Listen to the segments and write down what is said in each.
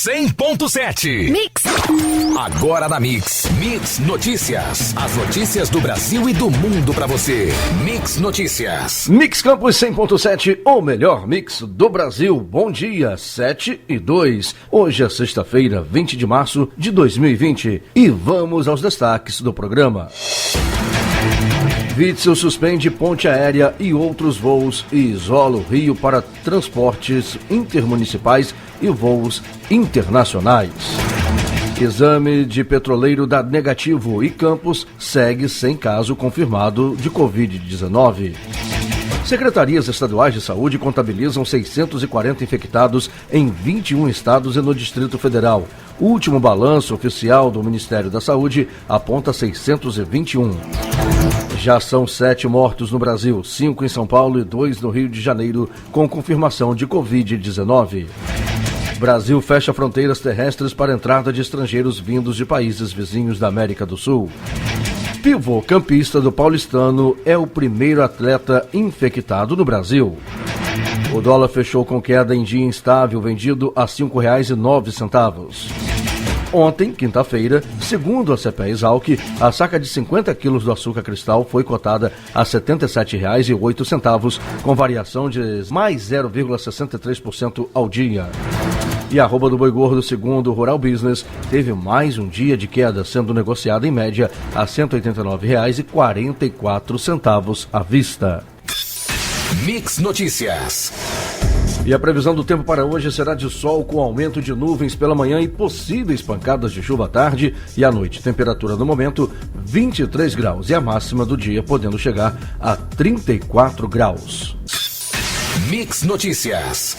100.7. Mix. Agora na Mix. Mix Notícias. As notícias do Brasil e do mundo pra você. Mix Notícias. Mix Campus 100.7, o melhor mix do Brasil. Bom dia, 7:02. Hoje é sexta-feira, 20 de março de 2020. E vamos aos destaques do programa. Witzel suspende ponte aérea e outros voos e isola o Rio para transportes intermunicipais e voos internacionais. Exame de petroleiro dá negativo e Campos segue sem caso confirmado de Covid-19. Secretarias estaduais de saúde contabilizam 640 infectados em 21 estados e no Distrito Federal. O último balanço oficial do Ministério da Saúde aponta 621. Já são 7 mortos no Brasil, 5 em São Paulo e 2 no Rio de Janeiro, com confirmação de Covid-19. Brasil fecha fronteiras terrestres para a entrada de estrangeiros vindos de países vizinhos da América do Sul. Pivô campista do Paulistano é o primeiro atleta infectado no Brasil. O dólar fechou com queda em dia instável, vendido a R$ 5,09. Ontem, quinta-feira, segundo a CPE Exalc, a saca de 50 quilos do açúcar cristal foi cotada a R$ 77,08, com variação de mais 0,63% ao dia. E a arroba do boi gordo, segundo o Rural Business, teve mais um dia de queda, sendo negociada em média a R$ 189,44 à vista. Mix Notícias. E a previsão do tempo para hoje será de sol com aumento de nuvens pela manhã e possíveis pancadas de chuva à tarde e à noite. Temperatura no momento 23 graus e a máxima do dia podendo chegar a 34 graus. Mix Notícias.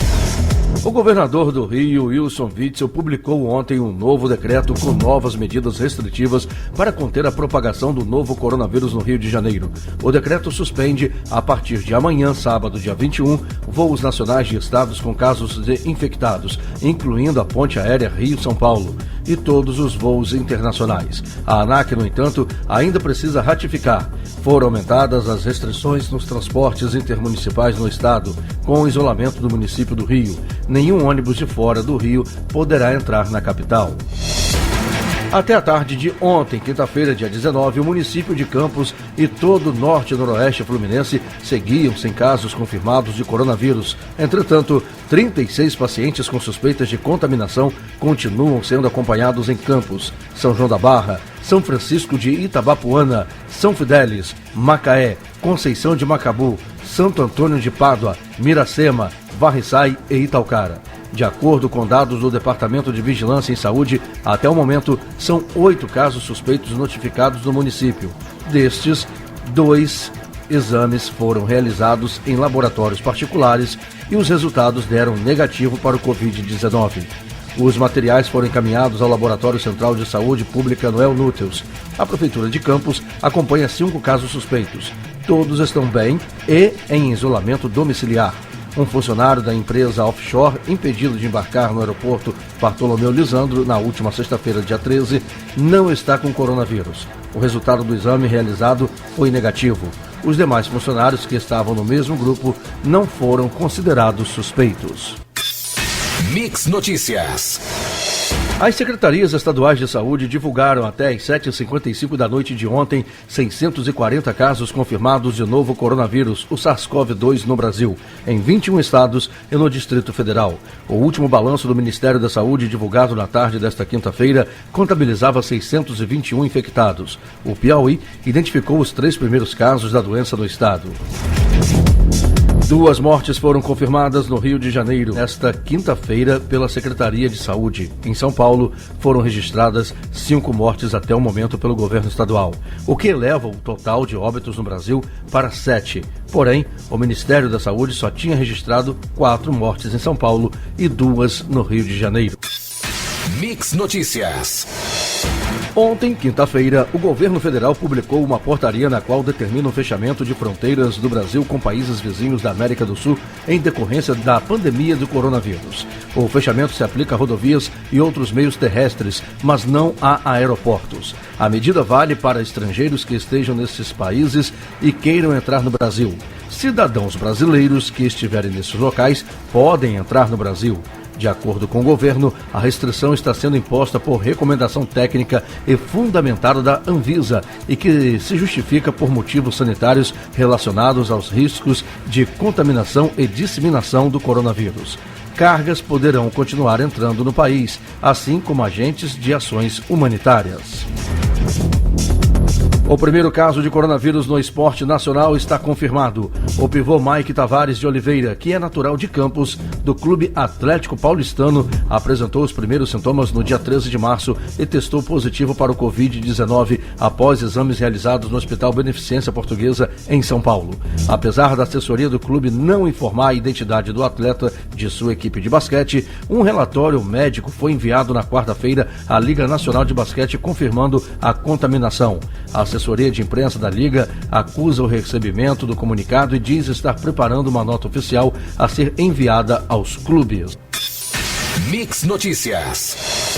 O governador do Rio, Wilson Witzel, publicou ontem um novo decreto com novas medidas restritivas para conter a propagação do novo coronavírus no Rio de Janeiro. O decreto suspende, a partir de amanhã, sábado, dia 21, voos nacionais de estados com casos de infectados, incluindo a ponte aérea Rio-São Paulo, e todos os voos internacionais. A ANAC, no entanto, ainda precisa ratificar. Foram aumentadas as restrições nos transportes intermunicipais no estado, com o isolamento do município do Rio. Nenhum ônibus de fora do Rio poderá entrar na capital. Até a tarde de ontem, quinta-feira, dia 19, o município de Campos e todo o norte e noroeste fluminense seguiam sem casos confirmados de coronavírus. Entretanto, 36 pacientes com suspeitas de contaminação continuam sendo acompanhados em Campos, São João da Barra, São Francisco de Itabapuana, São Fidélis, Macaé, Conceição de Macabu, Santo Antônio de Pádua, Miracema, Varriçai e Italcara. De acordo com dados do Departamento de Vigilância em Saúde, até o momento são 8 casos suspeitos notificados no município. Destes, 2 exames foram realizados em laboratórios particulares e os resultados deram negativo para o Covid-19. Os materiais foram encaminhados ao Laboratório Central de Saúde Pública Noel Núteus. A Prefeitura de Campos acompanha 5 casos suspeitos. Todos estão bem e em isolamento domiciliar. Um funcionário da empresa offshore, impedido de embarcar no aeroporto Bartolomeu Lisandro na última sexta-feira, dia 13, não está com coronavírus. O resultado do exame realizado foi negativo. Os demais funcionários que estavam no mesmo grupo não foram considerados suspeitos. Mix Notícias. As secretarias estaduais de saúde divulgaram até às 7h55 da noite de ontem 640 casos confirmados de novo coronavírus, o SARS-CoV-2, no Brasil, em 21 estados e no Distrito Federal. O último balanço do Ministério da Saúde, divulgado na tarde desta quinta-feira, contabilizava 621 infectados. O Piauí identificou os 3 primeiros casos da doença no estado. 2 mortes foram confirmadas no Rio de Janeiro nesta quinta-feira pela Secretaria de Saúde. Em São Paulo, foram registradas 5 mortes até o momento pelo governo estadual, o que eleva o total de óbitos no Brasil para 7. Porém, o Ministério da Saúde só tinha registrado 4 mortes em São Paulo e 2 no Rio de Janeiro. Mix Notícias. Ontem, quinta-feira, o governo federal publicou uma portaria na qual determina o fechamento de fronteiras do Brasil com países vizinhos da América do Sul em decorrência da pandemia do coronavírus. O fechamento se aplica a rodovias e outros meios terrestres, mas não a aeroportos. A medida vale para estrangeiros que estejam nesses países e queiram entrar no Brasil. Cidadãos brasileiros que estiverem nesses locais podem entrar no Brasil. De acordo com o governo, a restrição está sendo imposta por recomendação técnica e fundamentada da Anvisa e que se justifica por motivos sanitários relacionados aos riscos de contaminação e disseminação do coronavírus. Cargas poderão continuar entrando no país, assim como agentes de ações humanitárias. O primeiro caso de coronavírus no esporte nacional está confirmado. O pivô Mike Tavares de Oliveira, que é natural de Campos, do Clube Atlético Paulistano, apresentou os primeiros sintomas no dia 13 de março e testou positivo para o Covid-19 após exames realizados no Hospital Beneficência Portuguesa, em São Paulo. Apesar da assessoria do clube não informar a identidade do atleta de sua equipe de basquete, um relatório médico foi enviado na quarta-feira à Liga Nacional de Basquete confirmando a contaminação. A assessoria de imprensa da Liga acusa o recebimento do comunicado e diz estar preparando uma nota oficial a ser enviada aos clubes. Mix Notícias.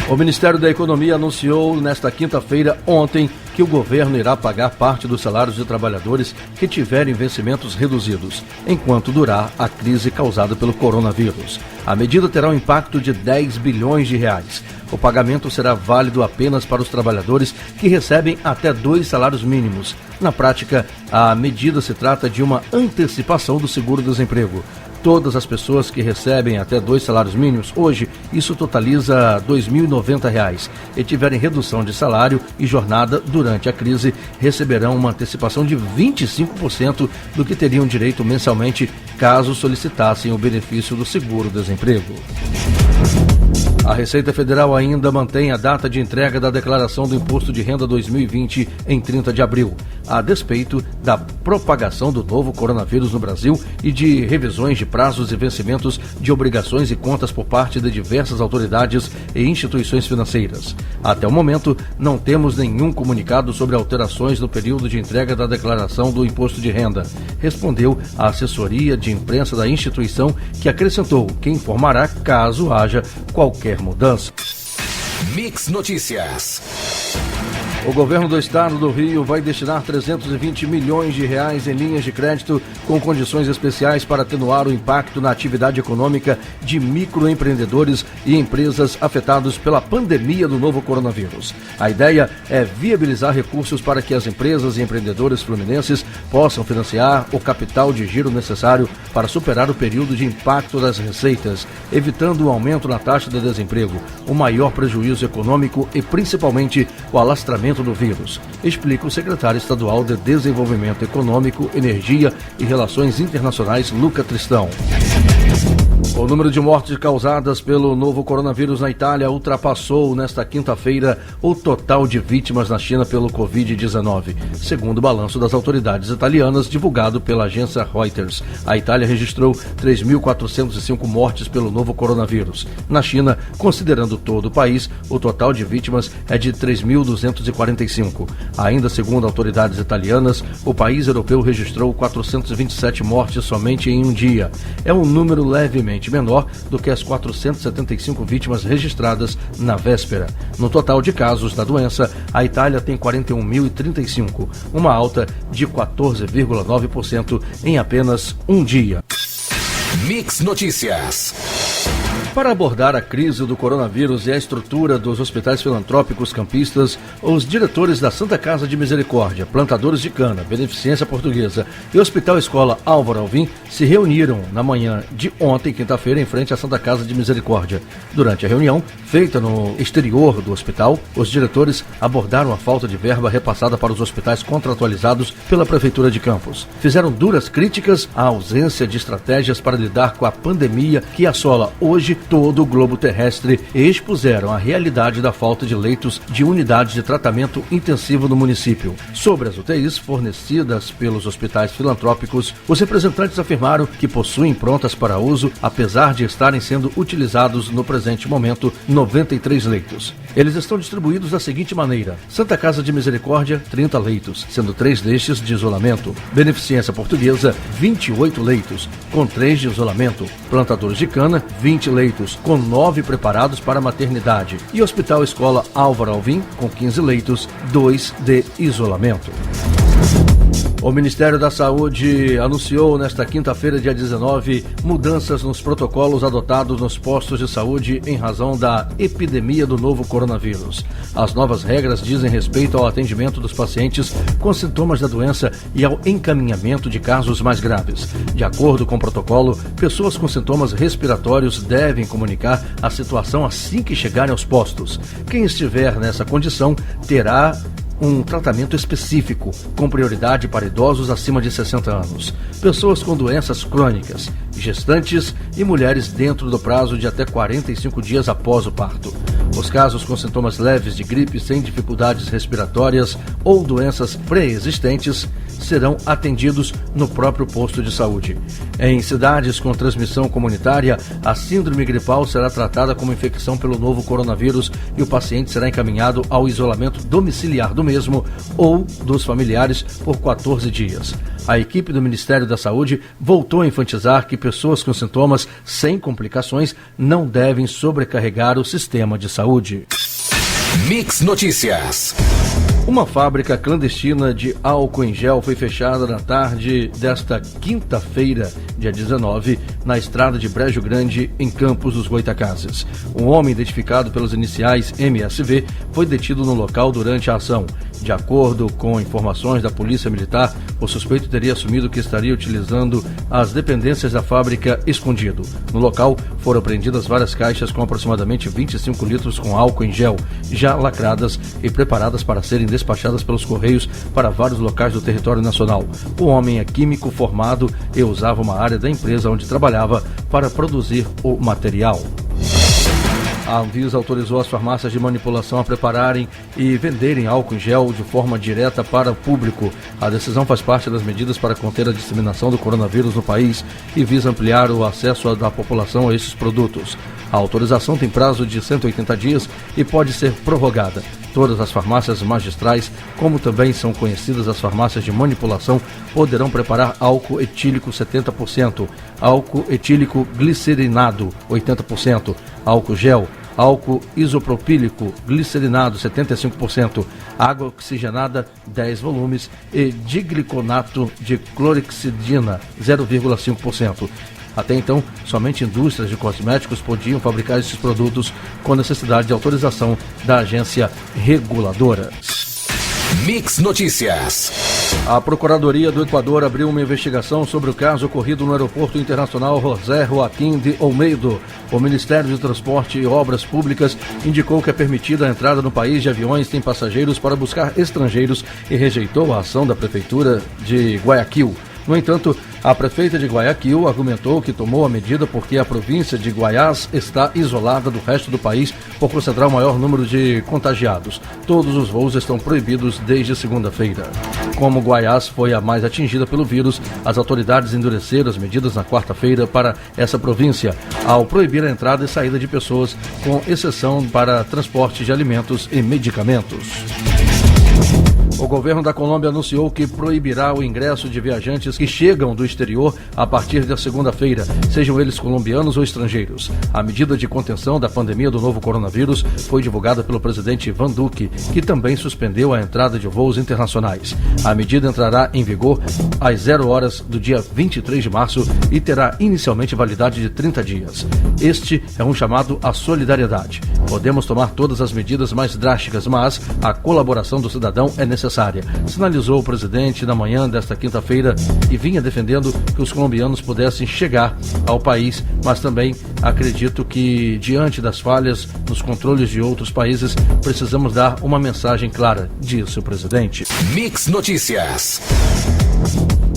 O Ministério da Economia anunciou nesta quinta-feira, ontem, que o governo irá pagar parte dos salários de trabalhadores que tiverem vencimentos reduzidos, enquanto durar a crise causada pelo coronavírus. A medida terá um impacto de 10 bilhões de reais. O pagamento será válido apenas para os trabalhadores que recebem até 2 salários mínimos. Na prática, a medida se trata de uma antecipação do seguro-desemprego. Todas as pessoas que recebem até 2 salários mínimos, hoje, isso totaliza R$ 2.090, e tiverem redução de salário e jornada durante a crise, receberão uma antecipação de 25% do que teriam direito mensalmente caso solicitassem o benefício do seguro-desemprego. A Receita Federal ainda mantém a data de entrega da declaração do Imposto de Renda 2020 em 30 de abril, a despeito da propagação do novo coronavírus no Brasil e de revisões de prazos e vencimentos de obrigações e contas por parte de diversas autoridades e instituições financeiras. Até o momento, não temos nenhum comunicado sobre alterações no período de entrega da declaração do Imposto de Renda, respondeu a assessoria de imprensa da instituição, que acrescentou que informará caso haja qualquer mudança. Mix Notícias. O governo do estado do Rio vai destinar 320 milhões de reais em linhas de crédito com condições especiais para atenuar o impacto na atividade econômica de microempreendedores e empresas afetados pela pandemia do novo coronavírus. A ideia é viabilizar recursos para que as empresas e empreendedores fluminenses possam financiar o capital de giro necessário para superar o período de impacto das receitas, evitando o aumento na taxa de desemprego, o maior prejuízo econômico e principalmente o alastramento do vírus, explica o secretário estadual de Desenvolvimento Econômico, Energia e Relações Internacionais, Luca Tristão. O número de mortes causadas pelo novo coronavírus na Itália ultrapassou nesta quinta-feira o total de vítimas na China pelo Covid-19, segundo o balanço das autoridades italianas divulgado pela agência Reuters. A Itália registrou 3.405 mortes pelo novo coronavírus. Na China, considerando todo o país, o total de vítimas é de 3.245. Ainda segundo autoridades italianas, o país europeu registrou 427 mortes somente em um dia. É um número levemente menor do que as 475 vítimas registradas na véspera. No total de casos da doença, a Itália tem 41.035, uma alta de 14,9% em apenas um dia. Mix Notícias. Para abordar a crise do coronavírus e a estrutura dos hospitais filantrópicos campistas, os diretores da Santa Casa de Misericórdia, Plantadores de Cana, Beneficência Portuguesa e Hospital Escola Álvaro Alvim se reuniram na manhã de ontem, quinta-feira, em frente à Santa Casa de Misericórdia. Durante a reunião, feita no exterior do hospital, os diretores abordaram a falta de verba repassada para os hospitais contratualizados pela Prefeitura de Campos. Fizeram duras críticas à ausência de estratégias para lidar com a pandemia que assola hoje todo o globo terrestre e expuseram a realidade da falta de leitos de unidades de tratamento intensivo no município. Sobre as UTIs fornecidas pelos hospitais filantrópicos, os representantes afirmaram que possuem prontas para uso, apesar de estarem sendo utilizados no presente momento 93 leitos. Eles estão distribuídos da seguinte maneira: Santa Casa de Misericórdia, 30 leitos, sendo 3 destes de isolamento. Beneficência Portuguesa, 28 leitos, com 3 de isolamento. Plantadores de Cana, 20 leitos, com 9 preparados para maternidade. E Hospital Escola Álvaro Alvim, com 15 leitos, 2 de isolamento. O Ministério da Saúde anunciou nesta quinta-feira, dia 19, mudanças nos protocolos adotados nos postos de saúde em razão da epidemia do novo coronavírus. As novas regras dizem respeito ao atendimento dos pacientes com sintomas da doença e ao encaminhamento de casos mais graves. De acordo com o protocolo, pessoas com sintomas respiratórios devem comunicar a situação assim que chegarem aos postos. Quem estiver nessa condição terá um tratamento específico, com prioridade para idosos acima de 60 anos, pessoas com doenças crônicas, gestantes e mulheres dentro do prazo de até 45 dias após o parto. Os casos com sintomas leves de gripe sem dificuldades respiratórias ou doenças pré-existentes serão atendidos no próprio posto de saúde. Em cidades com transmissão comunitária, a síndrome gripal será tratada como infecção pelo novo coronavírus e o paciente será encaminhado ao isolamento domiciliar do mesmo ou dos familiares por 14 dias. A equipe do Ministério da Saúde voltou a enfatizar que pessoas com sintomas sem complicações não devem sobrecarregar o sistema de saúde. Mix Notícias. Uma fábrica clandestina de álcool em gel foi fechada na tarde desta quinta-feira, dia 19, na estrada de Brejo Grande, em Campos dos Goitacazes. Um homem identificado pelas iniciais MSV foi detido no local durante a ação. De acordo com informações da Polícia Militar, o suspeito teria assumido que estaria utilizando as dependências da fábrica escondido. No local, foram apreendidas várias caixas com aproximadamente 25 litros com álcool em gel, já lacradas e preparadas para serem despachadas pelos Correios para vários locais do território nacional. O homem é químico formado e usava uma área da empresa onde trabalhava para produzir o material. A Anvisa autorizou as farmácias de manipulação a prepararem e venderem álcool em gel de forma direta para o público. A decisão faz parte das medidas para conter a disseminação do coronavírus no país e visa ampliar o acesso da população a esses produtos. A autorização tem prazo de 180 dias e pode ser prorrogada. Todas as farmácias magistrais, como também são conhecidas as farmácias de manipulação, poderão preparar álcool etílico 70%, álcool etílico glicerinado 80%, álcool gel, álcool isopropílico glicerinado 75%, água oxigenada 10 volumes e digliconato de clorexidina 0,5%. Até então, somente indústrias de cosméticos podiam fabricar esses produtos com necessidade de autorização da agência reguladora. Mix Notícias. A Procuradoria do Equador abriu uma investigação sobre o caso ocorrido no Aeroporto Internacional José Joaquim de Olmedo. O Ministério de Transporte e Obras Públicas indicou que é permitida a entrada no país de aviões sem passageiros para buscar estrangeiros e rejeitou a ação da Prefeitura de Guayaquil. No entanto, a prefeita de Guayaquil argumentou que tomou a medida porque a província de Guayas está isolada do resto do país por concentrar o maior número de contagiados. Todos os voos estão proibidos desde segunda-feira. Como Guayas foi a mais atingida pelo vírus, as autoridades endureceram as medidas na quarta-feira para essa província, ao proibir a entrada e saída de pessoas, com exceção para transporte de alimentos e medicamentos. O governo da Colômbia anunciou que proibirá o ingresso de viajantes que chegam do exterior a partir da segunda-feira, sejam eles colombianos ou estrangeiros. A medida de contenção da pandemia do novo coronavírus foi divulgada pelo presidente Ivan Duque, que também suspendeu a entrada de voos internacionais. A medida entrará em vigor às 0 horas do dia 23 de março e terá inicialmente validade de 30 dias. Este é um chamado à solidariedade. Podemos tomar todas as medidas mais drásticas, mas a colaboração do cidadão é necessária, sinalizou o presidente na manhã desta quinta-feira e vinha defendendo que os colombianos pudessem chegar ao país, mas também acredito que, diante das falhas nos controles de outros países, precisamos dar uma mensagem clara, disse o presidente. Mix Notícias.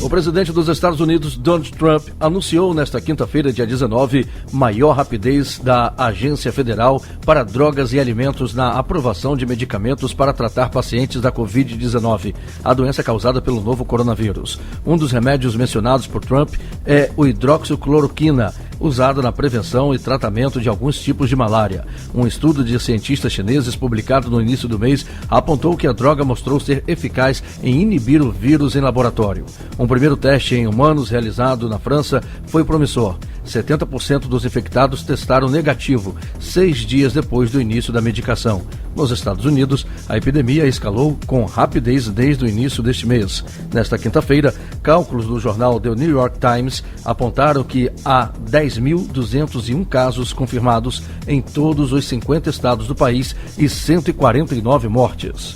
O presidente dos Estados Unidos, Donald Trump, anunciou nesta quinta-feira, dia 19, maior rapidez da Agência Federal para Drogas e Alimentos na aprovação de medicamentos para tratar pacientes da Covid-19, a doença causada pelo novo coronavírus. Um dos remédios mencionados por Trump é o hidroxicloroquina, usado na prevenção e tratamento de alguns tipos de malária. Um estudo de cientistas chineses publicado no início do mês apontou que a droga mostrou ser eficaz em inibir o vírus em laboratório. Um primeiro teste em humanos realizado na França foi promissor. 70% dos infectados testaram negativo 6 dias depois do início da medicação. Nos Estados Unidos, a epidemia escalou com rapidez desde o início deste mês. Nesta quinta-feira, cálculos do jornal The New York Times apontaram que há 10.201 casos confirmados em todos os 50 estados do país e 149 mortes.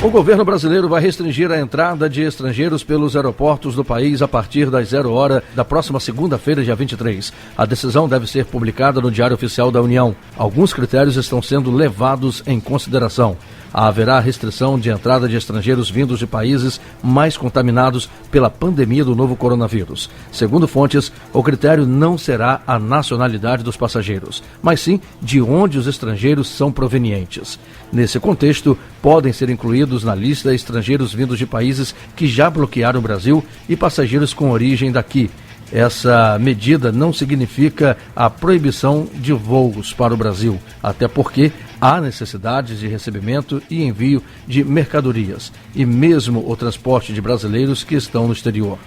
O governo brasileiro vai restringir a entrada de estrangeiros pelos aeroportos do país a partir das 0 horas da próxima segunda-feira, dia 23. A decisão deve ser publicada no Diário Oficial da União. Alguns critérios estão sendo levados em consideração. Haverá restrição de entrada de estrangeiros vindos de países mais contaminados pela pandemia do novo coronavírus. Segundo fontes, o critério não será a nacionalidade dos passageiros, mas sim de onde os estrangeiros são provenientes. Nesse contexto, podem ser incluídos na lista estrangeiros vindos de países que já bloquearam o Brasil e passageiros com origem daqui. Essa medida não significa a proibição de voos para o Brasil, até porque há necessidades de recebimento e envio de mercadorias e mesmo o transporte de brasileiros que estão no exterior.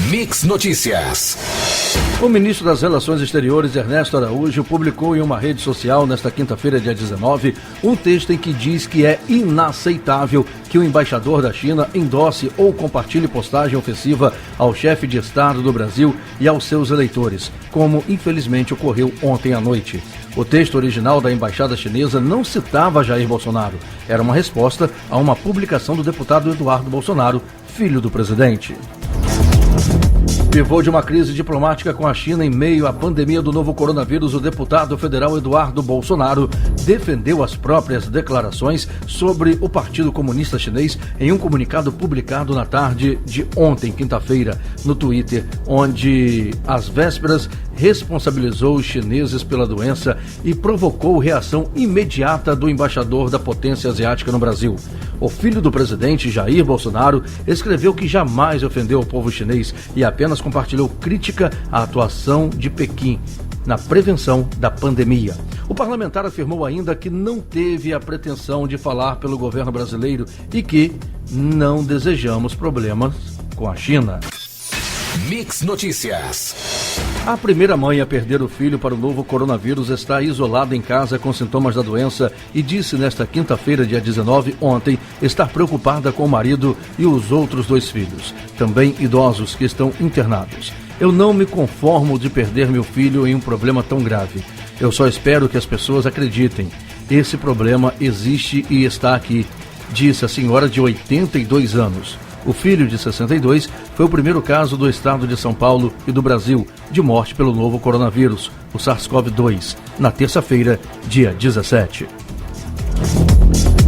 Mix Notícias. O ministro das Relações Exteriores, Ernesto Araújo, publicou em uma rede social nesta quinta-feira, dia 19, um texto em que diz que é inaceitável que o embaixador da China endosse ou compartilhe postagem ofensiva ao chefe de Estado do Brasil e aos seus eleitores, como infelizmente ocorreu ontem à noite. O texto original da embaixada chinesa não citava Jair Bolsonaro. Era uma resposta a uma publicação do deputado Eduardo Bolsonaro, filho do presidente. Pivô de uma crise diplomática com a China em meio à pandemia do novo coronavírus, o deputado federal Eduardo Bolsonaro defendeu as próprias declarações sobre o Partido Comunista Chinês em um comunicado publicado na tarde de ontem, quinta-feira, no Twitter, onde, às vésperas, responsabilizou os chineses pela doença e provocou reação imediata do embaixador da potência asiática no Brasil. O filho do presidente, Jair Bolsonaro, escreveu que jamais ofendeu o povo chinês e apenas compartilhou crítica à atuação de Pequim na prevenção da pandemia. O parlamentar afirmou ainda que não teve a pretensão de falar pelo governo brasileiro e que não desejamos problemas com a China. Mix Notícias. A primeira mãe a perder o filho para o novo coronavírus está isolada em casa com sintomas da doença e disse nesta quinta-feira, dia 19, ontem, estar preocupada com o marido e os outros 2 filhos, também idosos que estão internados. Eu não me conformo de perder meu filho em um problema tão grave. Eu só espero que as pessoas acreditem. Esse problema existe e está aqui, disse a senhora de 82 anos. O filho de 62 foi o primeiro caso do estado de São Paulo e do Brasil de morte pelo novo coronavírus, o SARS-CoV-2, na terça-feira, dia 17.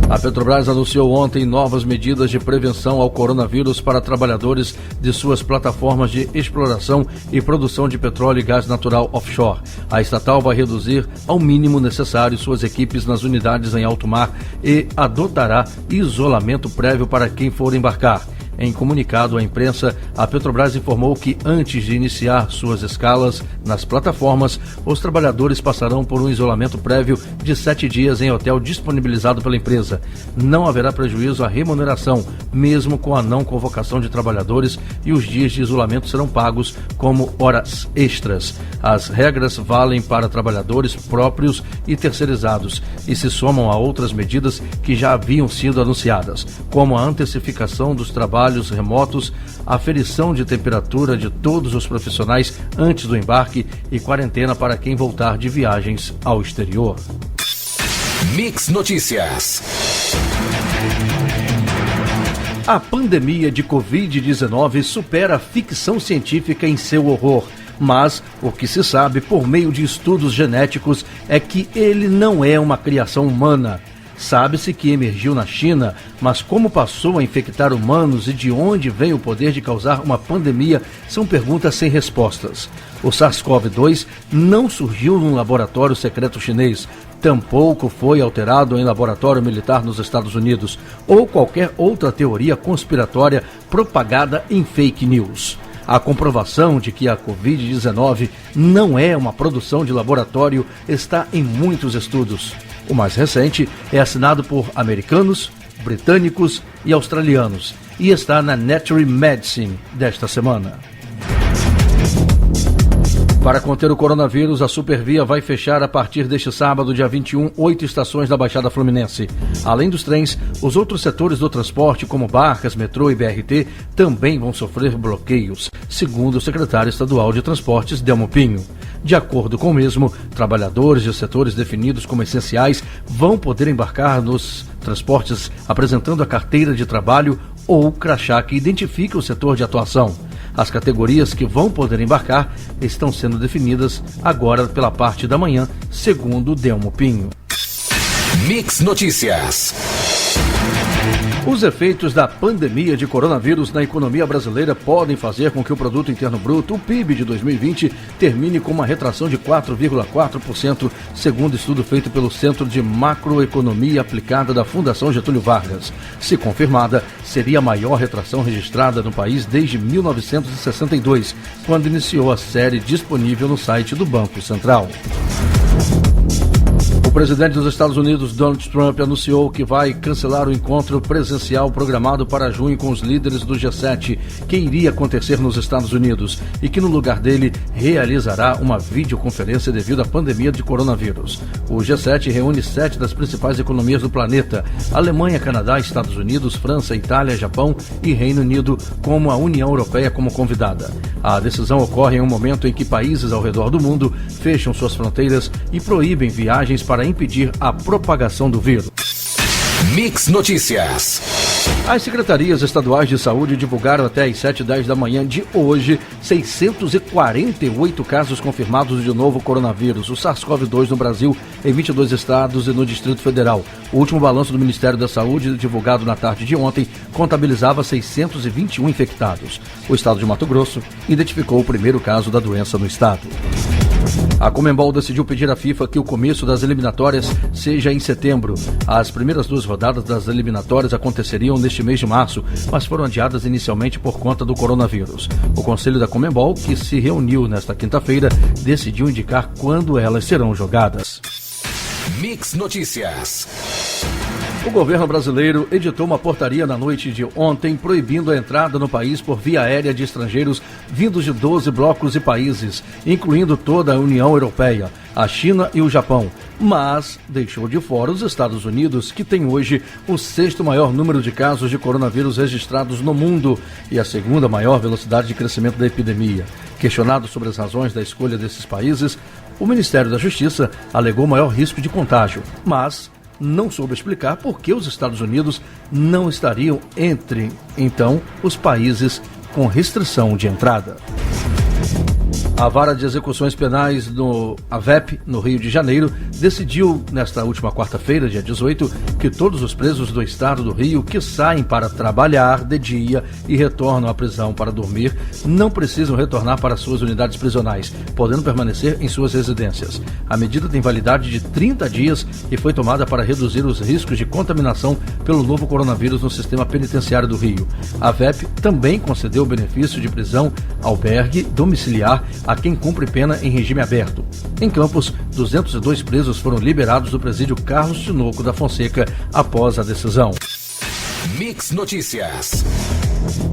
A Petrobras anunciou ontem novas medidas de prevenção ao coronavírus para trabalhadores de suas plataformas de exploração e produção de petróleo e gás natural offshore. A estatal vai reduzir ao mínimo necessário suas equipes nas unidades em alto mar e adotará isolamento prévio para quem for embarcar. Em comunicado à imprensa, a Petrobras informou que antes de iniciar suas escalas nas plataformas, os trabalhadores passarão por um isolamento prévio de 7 dias em hotel disponibilizado pela empresa. Não haverá prejuízo à remuneração, mesmo com a não convocação de trabalhadores, e os dias de isolamento serão pagos como horas extras. As regras valem para trabalhadores próprios e terceirizados e se somam a outras medidas que já haviam sido anunciadas, como a antecipação dos trabalhos remotos, aferição de temperatura de todos os profissionais antes do embarque e quarentena para quem voltar de viagens ao exterior. Mix Notícias. A pandemia de Covid-19 supera a ficção científica em seu horror, mas o que se sabe por meio de estudos genéticos é que ele não é uma criação humana. Sabe-se que emergiu na China, mas como passou a infectar humanos e de onde vem o poder de causar uma pandemia são perguntas sem respostas. O SARS-CoV-2 não surgiu num laboratório secreto chinês, tampouco foi alterado em laboratório militar nos Estados Unidos ou qualquer outra teoria conspiratória propagada em fake news. A comprovação de que a Covid-19 não é uma produção de laboratório está em muitos estudos. O mais recente é assinado por americanos, britânicos e australianos e está na Nature Medicine desta semana. Para conter o coronavírus, a Supervia vai fechar a partir deste sábado, dia 21, 8 estações da Baixada Fluminense. Além dos trens, os outros setores do transporte, como barcas, metrô e BRT, também vão sofrer bloqueios, segundo o secretário estadual de Transportes, Delmo Pinho. De acordo com o mesmo, trabalhadores de setores definidos como essenciais vão poder embarcar nos transportes apresentando a carteira de trabalho ou crachá que identifica o setor de atuação. As categorias que vão poder embarcar estão sendo definidas agora pela parte da manhã, segundo Delmo Pinho. Mix Notícias. Os efeitos da pandemia de coronavírus na economia brasileira podem fazer com que o Produto Interno Bruto, o PIB de 2020, termine com uma retração de 4,4%, segundo estudo feito pelo Centro de Macroeconomia Aplicada da Fundação Getúlio Vargas. Se confirmada, seria a maior retração registrada no país desde 1962, quando iniciou a série disponível no site do Banco Central. O presidente dos Estados Unidos, Donald Trump, anunciou que vai cancelar o encontro presencial programado para junho com os líderes do G7, que iria acontecer nos Estados Unidos, e que no lugar dele realizará uma videoconferência devido à pandemia de coronavírus. O G7 reúne 7 das principais economias do planeta: Alemanha, Canadá, Estados Unidos, França, Itália, Japão e Reino Unido, como a União Europeia como convidada. A decisão ocorre em um momento em que países ao redor do mundo fecham suas fronteiras e proíbem viagens para impedir a propagação do vírus. Mix Notícias. As secretarias estaduais de saúde divulgaram até às 7h10 da manhã de hoje 648 casos confirmados de novo coronavírus, o SARS-CoV-2 no Brasil, em 22 estados e no Distrito Federal. O último balanço do Ministério da Saúde, divulgado na tarde de ontem, contabilizava 621 infectados. O estado de Mato Grosso identificou o primeiro caso da doença no estado. A Conmebol decidiu pedir à FIFA que o começo das eliminatórias seja em setembro. As primeiras 2 rodadas das eliminatórias aconteceriam neste mês de março, mas foram adiadas inicialmente por conta do coronavírus. O Conselho da Conmebol, que se reuniu nesta quinta-feira, decidiu indicar quando elas serão jogadas. Mix Notícias. O governo brasileiro editou uma portaria na noite de ontem proibindo a entrada no país por via aérea de estrangeiros vindos de 12 blocos e países, incluindo toda a União Europeia, a China e o Japão, mas deixou de fora os Estados Unidos, que tem hoje o 6º maior número de casos de coronavírus registrados no mundo e a 2ª maior velocidade de crescimento da epidemia. Questionado sobre as razões da escolha desses países, o Ministério da Justiça alegou maior risco de contágio, mas não soube explicar por que os Estados Unidos não estariam entre, então, os países com restrição de entrada. A Vara de Execuções Penais a VEP, no Rio de Janeiro, decidiu, nesta última quarta-feira, dia 18, que todos os presos do estado do Rio que saem para trabalhar de dia e retornam à prisão para dormir não precisam retornar para suas unidades prisionais, podendo permanecer em suas residências. A medida tem validade de 30 dias e foi tomada para reduzir os riscos de contaminação pelo novo coronavírus no sistema penitenciário do Rio. A VEP também concedeu o benefício de prisão albergue domiciliar a quem cumpre pena em regime aberto. Em Campos, 202 presos foram liberados do presídio Carlos Tinoco da Fonseca após a decisão. Mix Notícias.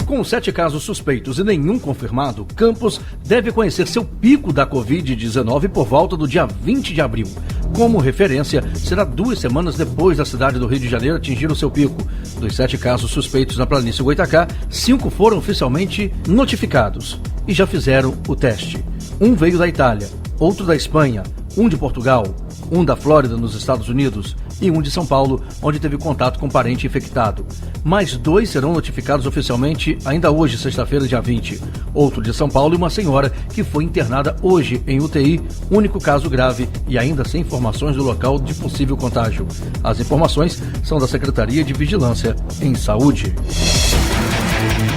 Com 7 casos suspeitos e nenhum confirmado, Campos deve conhecer seu pico da Covid-19 por volta do dia 20 de abril. Como referência, será 2 semanas depois da cidade do Rio de Janeiro atingir o seu pico. Dos 7 casos suspeitos na planície Goitacá, 5 foram oficialmente notificados e já fizeram o teste. Um veio da Itália, outro da Espanha, um de Portugal, um da Flórida, nos Estados Unidos, e um de São Paulo, onde teve contato com um parente infectado. Mais 2 serão notificados oficialmente ainda hoje, sexta-feira, dia 20. Outro de São Paulo e uma senhora que foi internada hoje em UTI, único caso grave e ainda sem informações do local de possível contágio. As informações são da Secretaria de Vigilância em Saúde.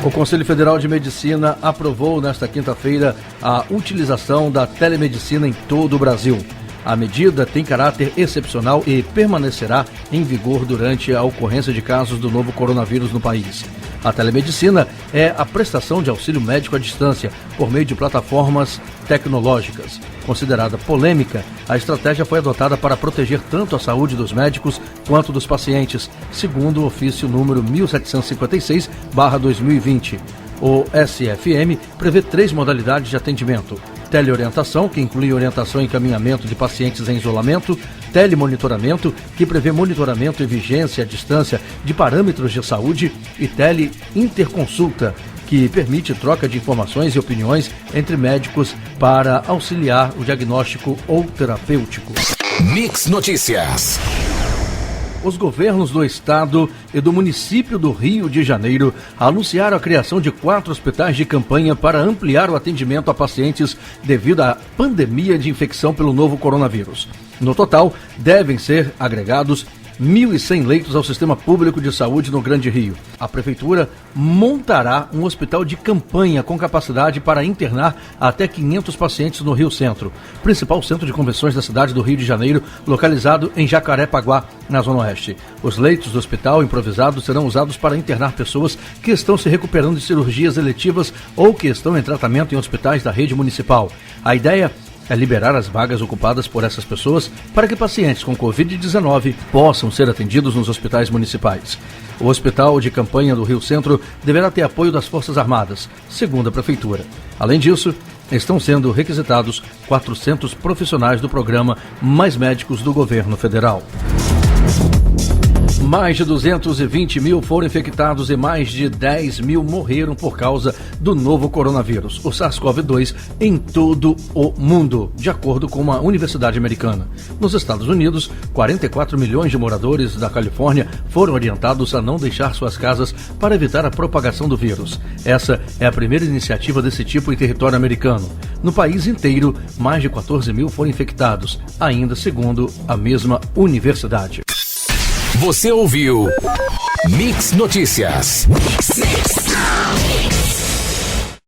O Conselho Federal de Medicina aprovou nesta quinta-feira a utilização da telemedicina em todo o Brasil. A medida tem caráter excepcional e permanecerá em vigor durante a ocorrência de casos do novo coronavírus no país. A telemedicina é a prestação de auxílio médico à distância por meio de plataformas tecnológicas. Considerada polêmica, a estratégia foi adotada para proteger tanto a saúde dos médicos quanto dos pacientes, segundo o ofício número 1756/2020. O SFM prevê 3 modalidades de atendimento: teleorientação, que inclui orientação e encaminhamento de pacientes em isolamento, telemonitoramento, que prevê monitoramento e vigência à distância de parâmetros de saúde, e teleinterconsulta, que permite troca de informações e opiniões entre médicos para auxiliar o diagnóstico ou terapêutico. Mix Notícias. Os governos do estado e do município do Rio de Janeiro anunciaram a criação de 4 hospitais de campanha para ampliar o atendimento a pacientes devido à pandemia de infecção pelo novo coronavírus. No total, devem ser agregados 1.100 leitos ao sistema público de saúde no Grande Rio. A prefeitura montará um hospital de campanha com capacidade para internar até 500 pacientes no Rio Centro, principal centro de convenções da cidade do Rio de Janeiro, localizado em Jacarepaguá, na Zona Oeste. Os leitos do hospital improvisado serão usados para internar pessoas que estão se recuperando de cirurgias eletivas ou que estão em tratamento em hospitais da rede municipal. A ideia é liberar as vagas ocupadas por essas pessoas para que pacientes com Covid-19 possam ser atendidos nos hospitais municipais. O Hospital de Campanha do Rio Centro deverá ter apoio das Forças Armadas, segundo a Prefeitura. Além disso, estão sendo requisitados 400 profissionais do programa Mais Médicos do Governo Federal. Mais de 220 mil foram infectados e mais de 10 mil morreram por causa do novo coronavírus, o SARS-CoV-2, em todo o mundo, de acordo com uma universidade americana. Nos Estados Unidos, 44 milhões de moradores da Califórnia foram orientados a não deixar suas casas para evitar a propagação do vírus. Essa é a primeira iniciativa desse tipo em território americano. No país inteiro, mais de 14 mil foram infectados, ainda segundo a mesma universidade. Você ouviu Mix Notícias.